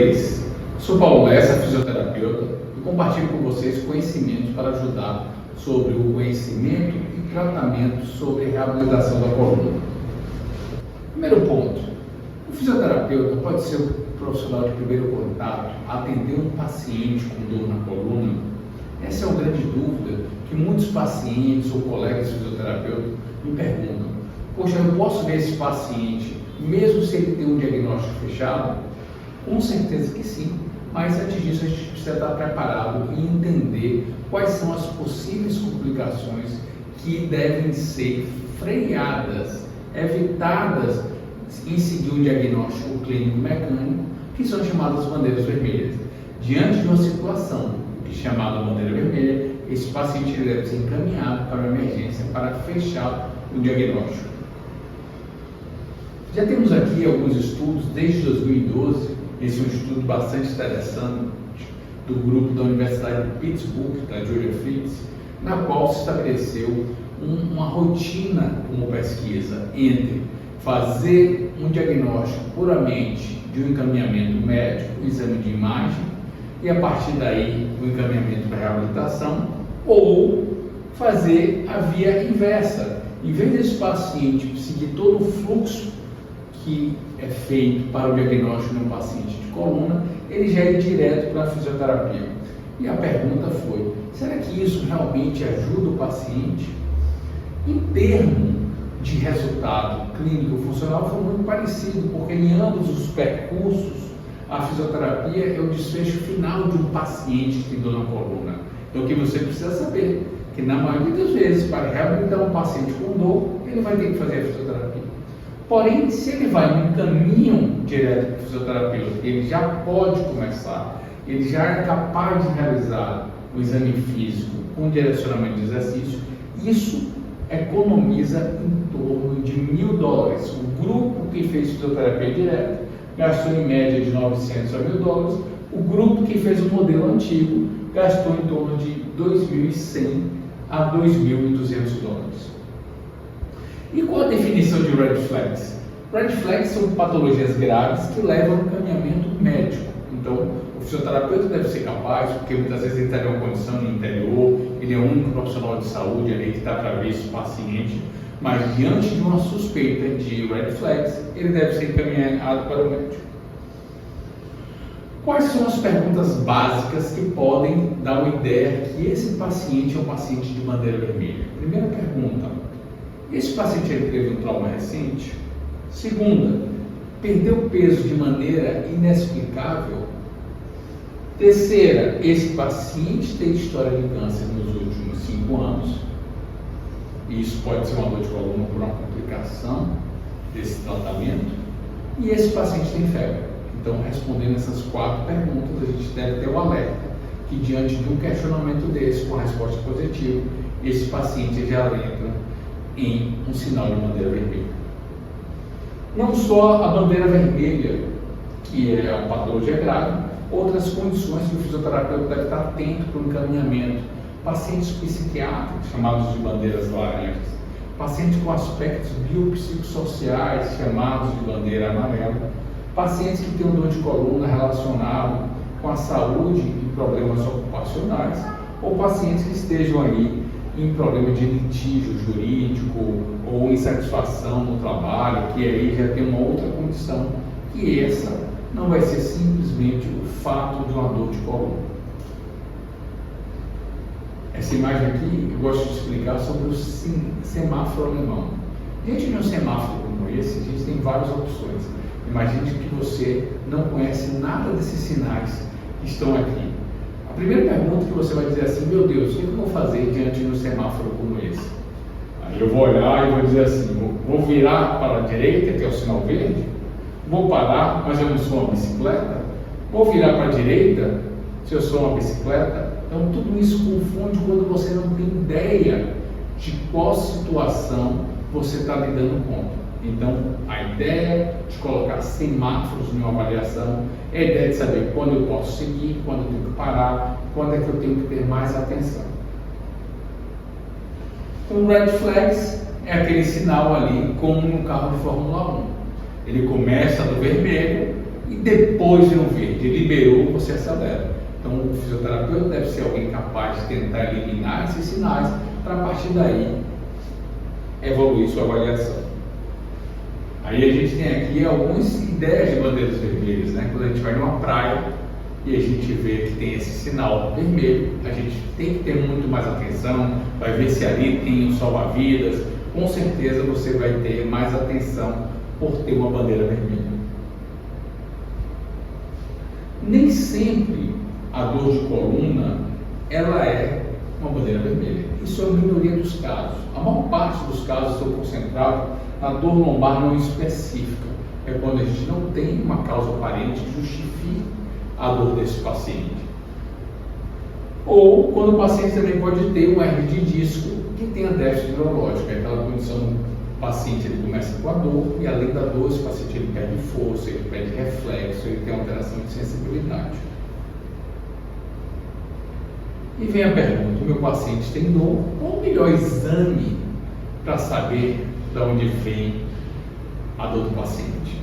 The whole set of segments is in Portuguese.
vocês, sou Paulo Lessa, fisioterapeuta, e compartilho com vocês conhecimentos para ajudar sobre o conhecimento e tratamento sobre reabilitação da coluna. Primeiro ponto, o fisioterapeuta pode ser o profissional de primeiro contato a atender um paciente com dor na coluna? Essa é uma grande dúvida que muitos pacientes ou colegas fisioterapeutas me perguntam. Poxa, eu posso ver esse paciente mesmo se ele tem um diagnóstico fechado? Com certeza que sim, mas antes disso a gente precisa estar preparado e entender quais são as possíveis complicações que devem ser freadas, evitadas em seguir um diagnóstico clínico mecânico, que são chamadas bandeiras vermelhas. Diante de uma situação que é chamada bandeira vermelha, esse paciente deve ser encaminhado para a emergência para fechar o diagnóstico. Já temos aqui alguns estudos desde 2012, esse é um estudo bastante interessante do grupo da Universidade de Pittsburgh, da Julia Fritz, na qual se estabeleceu uma rotina como pesquisa entre fazer um diagnóstico puramente de um encaminhamento médico, um exame de imagem, e a partir daí o encaminhamento para reabilitação, ou fazer a via inversa. Em vez desse paciente seguir todo o fluxo que é feito para o diagnóstico de um paciente de coluna, ele já é direto para a fisioterapia. E a pergunta foi, será que isso realmente ajuda o paciente? Em termos de resultado clínico funcional foi muito parecido, porque em ambos os percursos a fisioterapia é o desfecho final de um paciente que tem dor na coluna. Então o que você precisa saber, que na maioria das vezes para reabilitar um paciente com dor, ele vai ter que fazer a fisioterapia. Porém, se ele vai no caminho direto para o fisioterapeuta, ele já pode começar, ele já é capaz de realizar o exame físico com direcionamento de exercício, isso economiza em torno de $1.000. O grupo que fez fisioterapia direta gastou em média de $900 a $1.000, o grupo que fez o modelo antigo gastou em torno de $2.100 a $2.200. E qual a definição de red flags? Red flags são patologias graves que levam ao encaminhamento médico. Então, o fisioterapeuta deve ser capaz, porque muitas vezes ele está em uma condição no interior, ele é o único profissional de saúde ali que está para ver esse paciente, mas diante de uma suspeita de red flags, ele deve ser encaminhado para o médico. Quais são as perguntas básicas que podem dar uma ideia que esse paciente é um paciente de bandeira vermelha? Primeira pergunta, esse paciente teve um trauma recente? Segunda, perdeu peso de maneira inexplicável? Terceira, esse paciente tem história de câncer nos últimos 5 anos? E isso pode ser uma dor de coluna por uma complicação desse tratamento? E esse paciente tem febre? Então, respondendo essas 4 perguntas, a gente deve ter o alerta que diante de um questionamento desse, com a resposta positiva, esse paciente já entra em um sinal de bandeira vermelha. Não só a bandeira vermelha, que é uma patologia grave, outras condições que o fisioterapeuta deve estar atento para o encaminhamento. Pacientes psiquiátricos, chamados de bandeiras laranjas, pacientes com aspectos biopsicossociais, chamados de bandeira amarela, pacientes que têm dor de coluna relacionado com a saúde e problemas ocupacionais, ou pacientes que estejam aí em problema de litígio jurídico ou insatisfação no trabalho, que aí já tem uma outra condição, que essa não vai ser simplesmente o fato de uma dor de coluna. Essa imagem aqui eu gosto de explicar sobre o semáforo alemão. Diante de um semáforo como esse, existem várias opções. Imagine que você não conhece nada desses sinais que estão aqui. A primeira pergunta que você vai dizer assim, meu Deus, o que eu vou fazer diante de um semáforo como esse? Aí eu vou olhar e vou dizer assim, vou virar para a direita, que é o sinal verde? Vou parar, mas eu não sou uma bicicleta? Vou virar para a direita, se eu sou uma bicicleta? Então tudo isso confunde quando você não tem ideia de qual situação você está lidando com. Então, a ideia de colocar semáforos em uma avaliação é a ideia de saber quando eu posso seguir, quando eu tenho que parar, quando é que eu tenho que ter mais atenção. Então, red flags é aquele sinal ali, como no carro de Fórmula 1. Ele começa do vermelho, e depois vem o verde, liberou, você acelera. Então o fisioterapeuta deve ser alguém capaz de tentar eliminar esses sinais para a partir daí evoluir sua avaliação. Aí a gente tem aqui algumas ideias de bandeiras vermelhas, né? Quando a gente vai numa praia e a gente vê que tem esse sinal vermelho, a gente tem que ter muito mais atenção, vai ver se ali tem um salva-vidas, com certeza você vai ter mais atenção por ter uma bandeira vermelha. Nem sempre a dor de coluna, ela é uma bandeira vermelha. Isso é a minoria dos casos. A maior parte dos casos estão concentrados na dor lombar não específica. É quando a gente não tem uma causa aparente que justifique a dor desse paciente. Ou quando o paciente também pode ter um hernia de disco que tenha déficit neurológico, é aquela condição, o paciente ele começa com a dor e além da dor, esse paciente ele perde força, ele perde reflexo, ele tem alteração de sensibilidade. E vem a pergunta, o meu paciente tem dor? Qual o melhor exame para saber de onde vem a dor do paciente?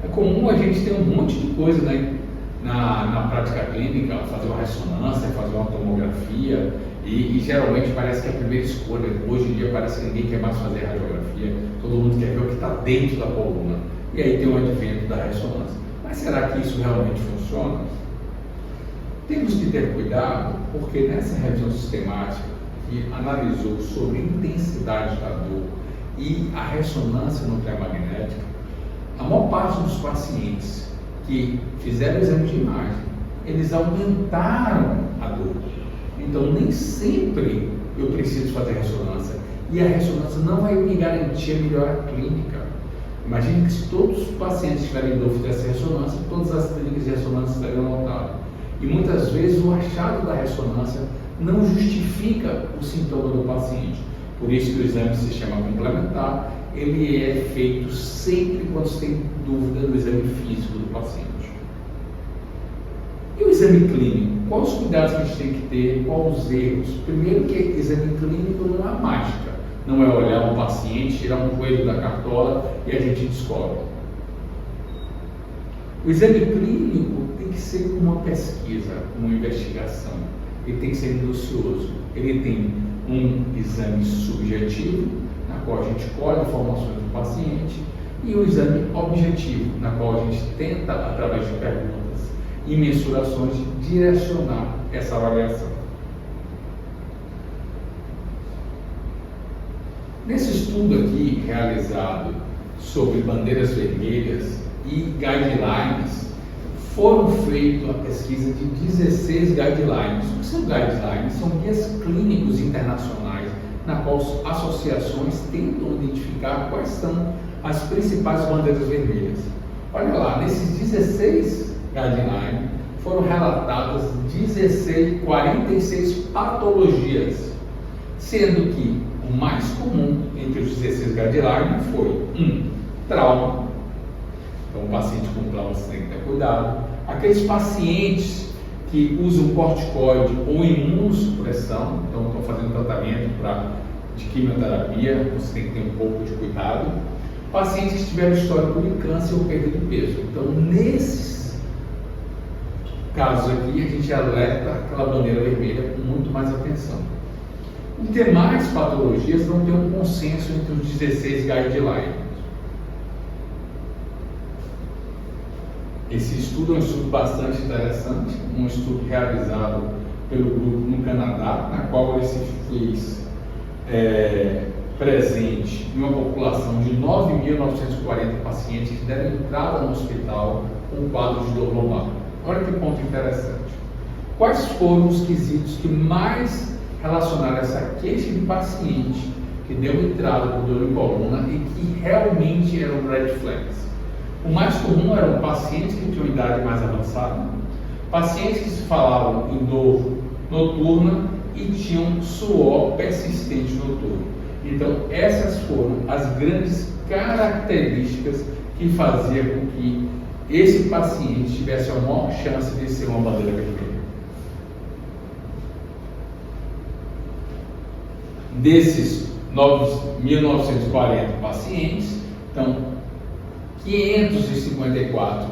É comum a gente ter um monte de coisa, né, na prática clínica, fazer uma ressonância, fazer uma tomografia, e geralmente parece que é a primeira escolha. Hoje em dia parece que ninguém quer mais fazer radiografia, todo mundo quer ver o que está dentro da coluna. E aí tem o advento da ressonância. Mas será que isso realmente funciona? Temos que ter cuidado, porque nessa revisão sistemática que analisou sobre a intensidade da dor e a ressonância nuclear magnética, a maior parte dos pacientes que fizeram o exame de imagem, eles aumentaram a dor. Então, nem sempre eu preciso fazer ressonância. E a ressonância não vai me garantir a melhora clínica. Imagine que se todos os pacientes tiverem dor fizessem ressonância, todas as clínicas de ressonância estariam lotadas. E muitas vezes o achado da ressonância não justifica o sintoma do paciente. Por isso que o exame se chama complementar, ele é feito sempre quando se tem dúvida do exame físico do paciente. E o exame clínico? Quais os cuidados que a gente tem que ter? Quais os erros? Primeiro que exame clínico não é mágica. Não é olhar um paciente, tirar um coelho da cartola e a gente descobre. O exame clínico tem que ser uma pesquisa, uma investigação. Ele tem que ser minucioso. Ele tem um exame subjetivo, na qual a gente colhe informações do paciente, e o exame objetivo, na qual a gente tenta, através de perguntas e mensurações, direcionar essa avaliação. Nesse estudo aqui, realizado sobre bandeiras vermelhas e guidelines, foram feitas a pesquisa de 16 guidelines. O que são guidelines? São guias clínicos internacionais, na qual associações tentam identificar quais são as principais bandeiras vermelhas. Olha lá, nesses 16 guidelines foram relatadas 46 patologias, sendo que o mais comum entre os 16 guidelines foi trauma. Então, o paciente com trauma você tem que ter cuidado. Aqueles pacientes que usam corticoide ou imunossupressão, então estão fazendo tratamento de quimioterapia, você tem que ter um pouco de cuidado. Pacientes que tiveram histórico de câncer ou perda de peso. Então, nesses casos aqui, a gente alerta aquela bandeira vermelha com muito mais atenção. As demais patologias não têm um consenso entre os 16 guidelines. Esse estudo é um estudo bastante interessante, um estudo realizado pelo grupo no Canadá, na qual ele se fez presente em uma população de 9.940 pacientes que deram entrada no hospital com quadro de dor lombar. Olha que ponto interessante. Quais foram os quesitos que mais relacionaram essa queixa de paciente que deu entrada por dor em coluna e que realmente eram red flags? O mais comum eram pacientes que tinham idade mais avançada, pacientes que se falavam em dor noturna e tinham suor persistente noturno. Então, essas foram as grandes características que faziam com que esse paciente tivesse a maior chance de ser uma bandeira vermelha. Desses 1.940 pacientes, então, 554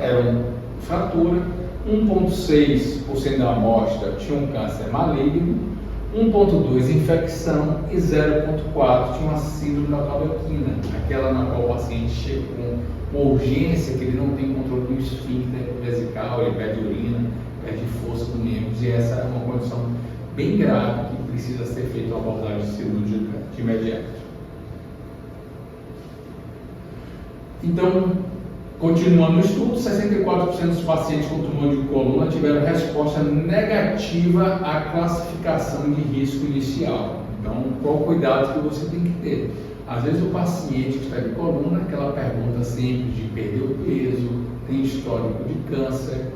eram fratura, 1,6% da amostra tinha um câncer maligno, 1,2% infecção e 0,4% tinha uma síndrome da caldoquina, aquela na qual o paciente chega com uma urgência que ele não tem controle do esfíncter vesical, ele perde urina, perde força do membro, e essa é uma condição bem grave que precisa ser feita uma abordagem cirúrgica de imediato. Então, continuando o estudo, 64% dos pacientes com tumor de coluna tiveram resposta negativa à classificação de risco inicial. Então, qual o cuidado que você tem que ter? Às vezes o paciente que está de coluna, aquela pergunta sempre de perder o peso, tem histórico de câncer,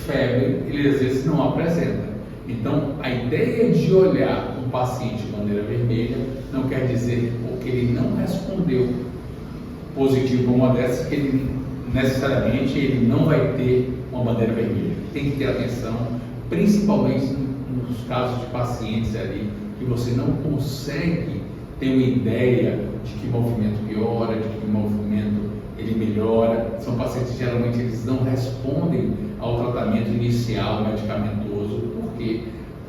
febre, ele às vezes não apresenta. Então, a ideia de olhar um paciente de bandeira vermelha não quer dizer porque ele não respondeu positivo para uma dessas, que ele necessariamente ele não vai ter uma bandeira vermelha. Tem que ter atenção, principalmente nos casos de pacientes ali que você não consegue ter uma ideia de que movimento piora, de que movimento ele melhora. São pacientes que geralmente eles não respondem ao tratamento inicial medicamentoso, porque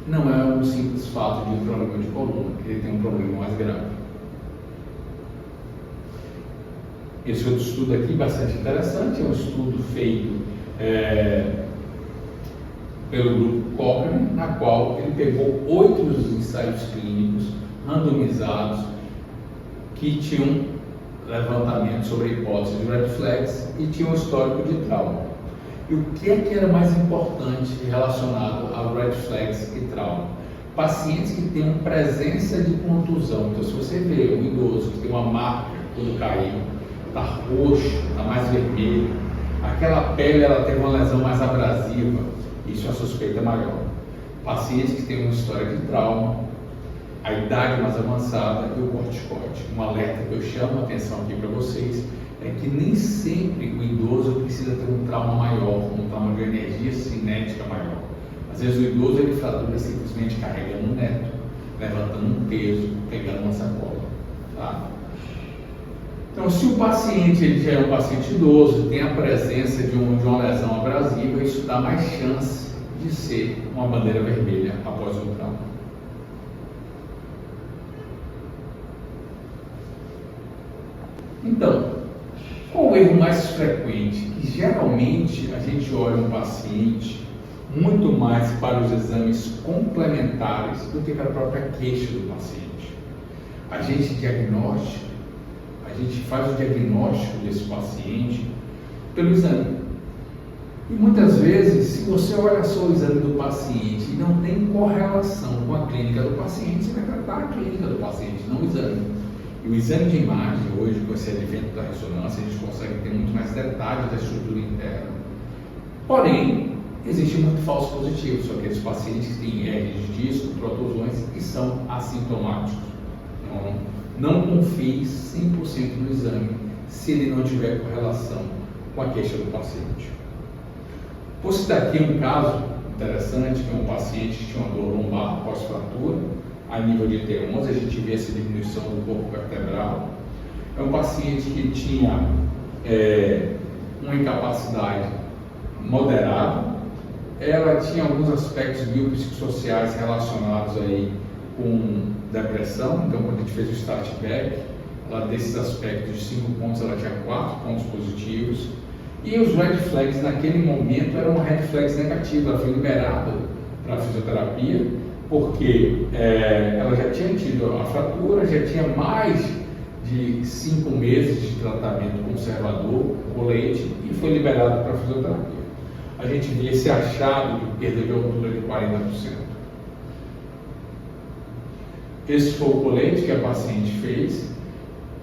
não é um simples fato de um problema de coluna, ele tem um problema mais grave. Esse outro estudo aqui, bastante interessante, é um estudo feito pelo grupo Cochrane, na qual ele pegou 8 ensaios clínicos randomizados que tinham levantamento sobre a hipótese de red flags e tinham um histórico de trauma. E o que era mais importante relacionado a red flags e trauma? Pacientes que têm presença de contusão. Então, se você vê um idoso que tem uma marca quando caiu, está roxo, está mais vermelho, aquela pele ela tem uma lesão mais abrasiva, isso é a suspeita maior. Pacientes que têm uma história de trauma, a idade mais avançada e o corticoide. Um alerta que eu chamo a atenção aqui para vocês é que nem sempre o idoso precisa ter um trauma maior, um trauma de energia cinética maior. Às vezes o idoso ele fratura simplesmente carregando um neto, levantando um peso, pegando uma sacola. Tá? Então, se o paciente ele já é um paciente idoso, tem a presença de uma lesão abrasiva, isso dá mais chance de ser uma bandeira vermelha após um trauma. Então, qual o erro mais frequente? Que geralmente a gente olha um paciente muito mais para os exames complementares do que para a própria queixa do paciente. A gente faz o diagnóstico desse paciente pelo exame. E muitas vezes, se você olha só o exame do paciente e não tem correlação com a clínica do paciente, você vai tratar a clínica do paciente, não o exame. E o exame de imagem, hoje, com esse advento da ressonância, a gente consegue ter muito mais detalhes da estrutura interna. Porém, existe muito falso positivo, são aqueles pacientes que têm hernias de disco, protusões e são assintomáticos. Então, não confie 100% no exame se ele não tiver correlação com a queixa do paciente. Vou citar aqui um caso interessante, que é um paciente que tinha uma dor lombar pós-fratura, a nível de T11, a gente vê essa diminuição do corpo vertebral. É um paciente que tinha uma incapacidade moderada, ela tinha alguns aspectos biopsicossociais relacionados aí com depressão. Então, quando a gente fez o start back, ela desses aspectos de 5 pontos, ela tinha 4 pontos positivos. E os red flags naquele momento eram uma red flags negativa, ela foi liberada para a fisioterapia, porque ela já tinha tido a fratura, já tinha mais de 5 meses de tratamento conservador, colete, e foi liberada para a fisioterapia. A gente vê esse achado de perda de altura de 40%. Esse foi o colete que a paciente fez.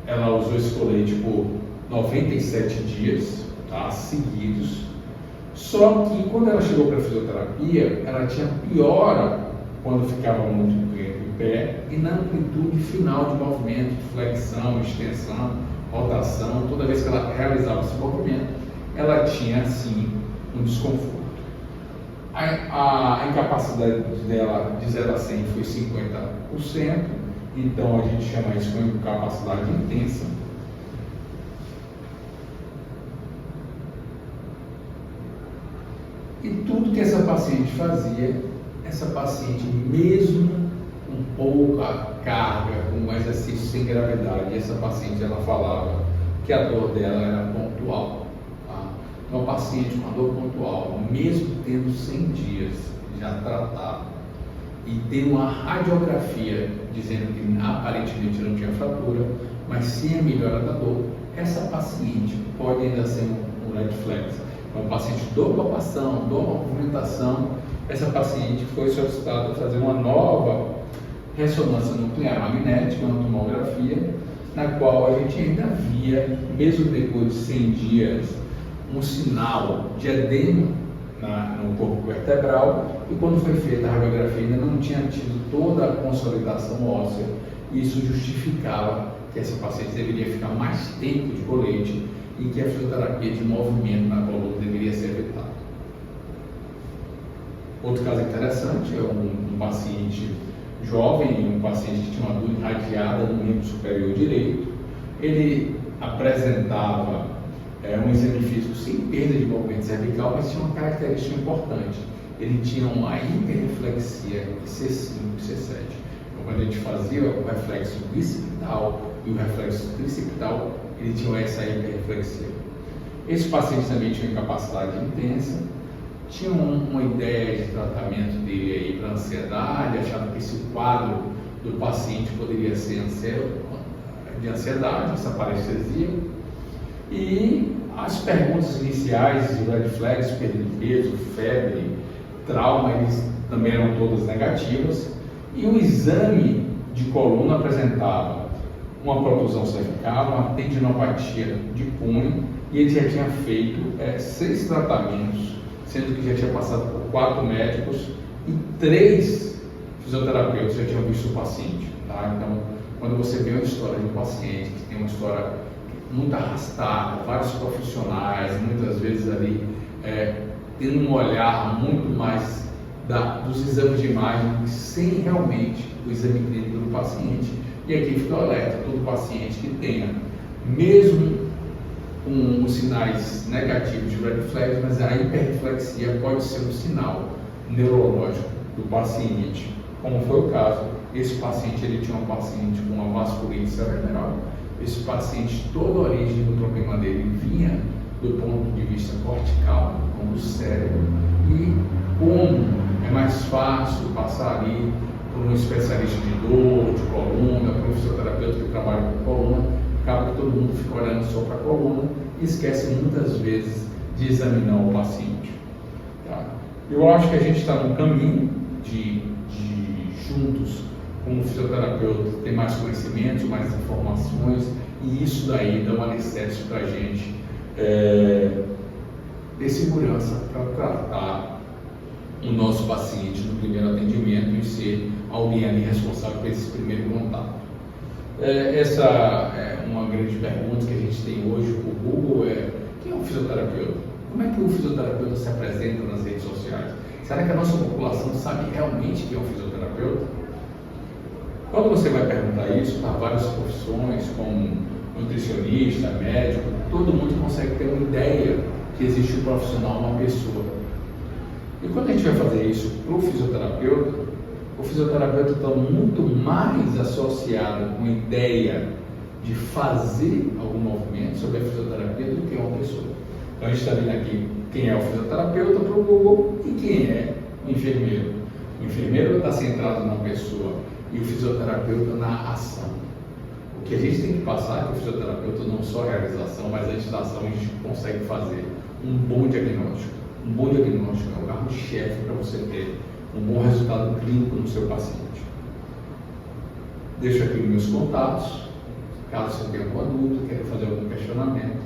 Ela usou esse colete por 97 dias, tá, seguidos. Só que quando ela chegou para a fisioterapia, ela tinha piora quando ficava muito tempo em pé e na amplitude final de movimento, de flexão, extensão, rotação. Toda vez que ela realizava esse movimento, ela tinha sim um desconforto. A incapacidade dela de 0 a 100 foi 50%, então a gente chama isso de incapacidade intensa. E tudo que essa paciente fazia, essa paciente, mesmo com pouca carga, com um exercício sem gravidade, essa paciente ela falava que a dor dela era pontual. Tá? Então, a paciente com a dor pontual, mesmo tendo 100 dias já tratado, e tem uma radiografia dizendo que aparentemente não tinha fratura, mas sim a melhora da dor, essa paciente pode ainda ser um red flag. Então, um paciente dor palpação, dor movimentação, essa paciente foi solicitada fazer uma nova ressonância nuclear magnética, uma tomografia, na qual a gente ainda via, mesmo depois de 100 dias, um sinal de edema no corpo vertebral, e quando foi feita a radiografia ainda não tinha tido toda a consolidação óssea, e isso justificava que essa paciente deveria ficar mais tempo de colete e que a fisioterapia de movimento na coluna deveria ser evitada. Outro caso interessante é um paciente jovem, um paciente que tinha uma dor irradiada no membro superior direito. Ele apresentava um exame físico sem perda de movimento cervical, mas tinha uma característica importante. Ele tinha uma hiperreflexia C5 e C7. Então, quando a gente fazia o reflexo bicipital e o reflexo tricipital, ele tinha essa hiperreflexia. Esse paciente também tinha incapacidade intensa, tinha uma ideia de tratamento dele aí para ansiedade, achava que esse quadro do paciente poderia ser de ansiedade, essa parestesia. E as perguntas iniciais de red flags, perda de peso, febre, trauma, eles também eram todas negativas. E o exame de coluna apresentava uma protusão cervical, uma tendinopatia de punho, e ele já tinha feito 6 tratamentos, sendo que já tinha passado por 4 médicos e 3 fisioterapeutas já tinham visto o paciente. Tá? Então, quando você vê uma história de um paciente que tem uma história muito arrastada, vários profissionais, muitas vezes ali tendo um olhar muito mais dos exames de imagem, sem realmente o exame clínico do paciente. E aqui fica o alerta: todo paciente que tenha, mesmo com os sinais negativos de red flags, mas a hiperreflexia pode ser um sinal neurológico do paciente, como foi o caso. Esse paciente, ele tinha um paciente com uma vasculite cerebral. Esse paciente, toda a origem do problema dele vinha do ponto de vista cortical, do cérebro, e como é mais fácil passar ali por um especialista de dor, de coluna, por um fisioterapeuta que trabalha com coluna, acaba que todo mundo fica olhando só para a coluna e esquece muitas vezes de examinar o paciente. Tá? Eu acho que a gente está no caminho de juntos, como fisioterapeuta, ter mais conhecimentos, mais informações, e isso daí dá um alicerce para a gente ter segurança para tratar o nosso paciente no primeiro atendimento e ser alguém ali responsável por esse primeiro contato. Essa é uma grande pergunta que a gente tem hoje com o Google: quem é um fisioterapeuta? Como é que o fisioterapeuta se apresenta nas redes sociais? Será que a nossa população sabe realmente quem é um fisioterapeuta? Quando você vai perguntar isso para várias profissões, como nutricionista, médico, todo mundo consegue ter uma ideia que existe um profissional, uma pessoa. E quando a gente vai fazer isso para o fisioterapeuta está muito mais associado com a ideia de fazer algum movimento sobre a fisioterapia do que uma pessoa. Então a gente está vendo aqui quem é o fisioterapeuta para o Google e quem é o enfermeiro. O enfermeiro está centrado na pessoa e o fisioterapeuta na ação. O que a gente tem que passar é que o fisioterapeuta não só a realização, mas antes da ação a gente consegue fazer um bom diagnóstico. Um bom diagnóstico é o carro-chefe para você ter um bom resultado clínico no seu paciente. Deixo aqui os meus contatos, caso você tenha alguma dúvida, queira fazer algum questionamento,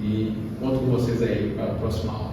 e conto com vocês aí para a próxima aula.